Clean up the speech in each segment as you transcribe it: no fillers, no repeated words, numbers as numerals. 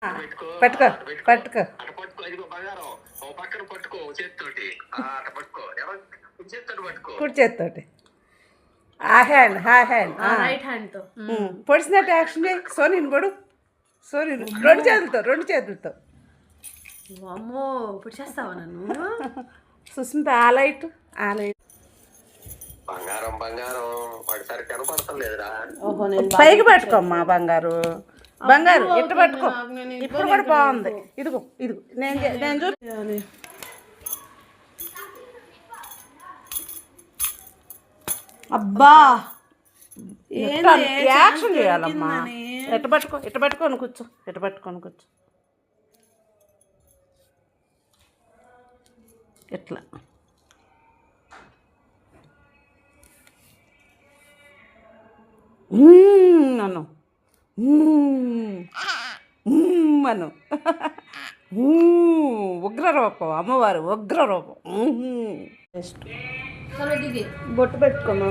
పట్టుకో పట్టుకో అటు పట్టుకో, ఇదిగో బంగారం ఓ పక్కన పట్టుకో చేతితోటి, అట పట్టుకో, చేతితోటి పట్టుకో, కుడి చేతితోటి ఆ హ్యాండ్ రైట్ హ్యాండ్ తో పొడిచినట్టు యాక్షన్ చేయి. సోనీని పొడు, సోనీని రెండు చేతులతో అమ్మో ఇప్పుడు చేస్తావా నన్ను? సుస్మిత ఆ లైట్ బంగారం బంగారం పడతారు కనపడతలేదురా. పైకి పట్టుకోమ్మా బంగారు ఇట్టు పట్టుకో. ఇప్పుడు కూడా బాగుంది. ఇదిగో నేను చూసి అబ్బా యాక్షన్ చేయాలమ్మా. ఎట్ట పట్టుకొని కూర్చో, ఎట్లా అను అను ఉగ్రరూపం, అమ్మవారు ఉగ్రరూపం. బొట్టు పెట్టుకోమా.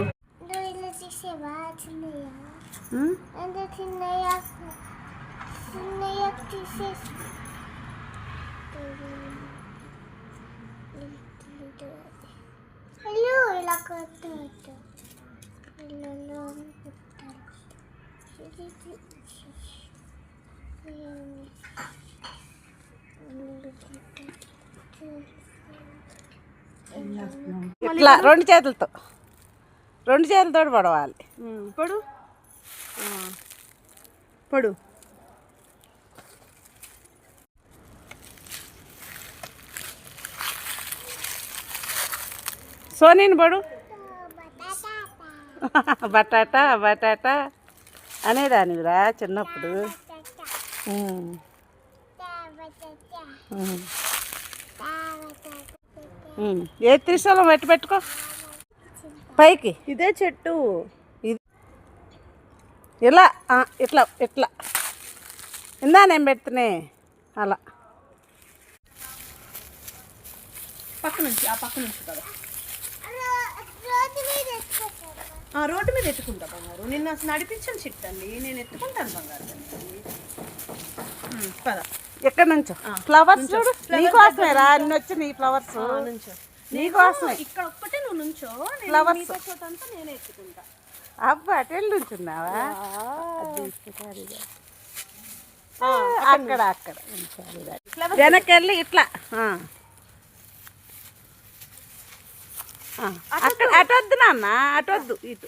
ఇలా కొట్టు ఇట్లా రెండు చేతులతో పడవాలి. పడు సోనీని పడు. బటాటా అనేదానివిరా చిన్నప్పుడు. ఏ త్రిశూలం పెట్టుకో పైకి. ఇదే చెట్టు. ఇది ఇలా ఇట్లా ఇందా నేను పెడుతున్నా అలా పక్క నుంచి కదా రోడ్డు మీద ఎత్తుకుంటా బంగారు. నిన్న అసలు నడిపించని చిట్టండి, నేను ఎత్తుకుంటాను బంగారు. పద ఎక్కడి నుంచో ఫ్లవర్స్ చూడు. నీకోసమే రా అన్ని వచ్చి నీ ఫ్లవర్స్ నీకోసమే. ఇక్కడ ఒక్కటే నువ్వు నుంచో, ఫ్లవర్స్ చోటంతా నేనే ఎత్తుకుంటా. అబ్బా అటు నుంచున్నావా? అక్కడ వెనక్కి వెళ్ళి ఇట్లా అక్కడ అటొద్దు నాన్న, అటొద్దు ఇటు.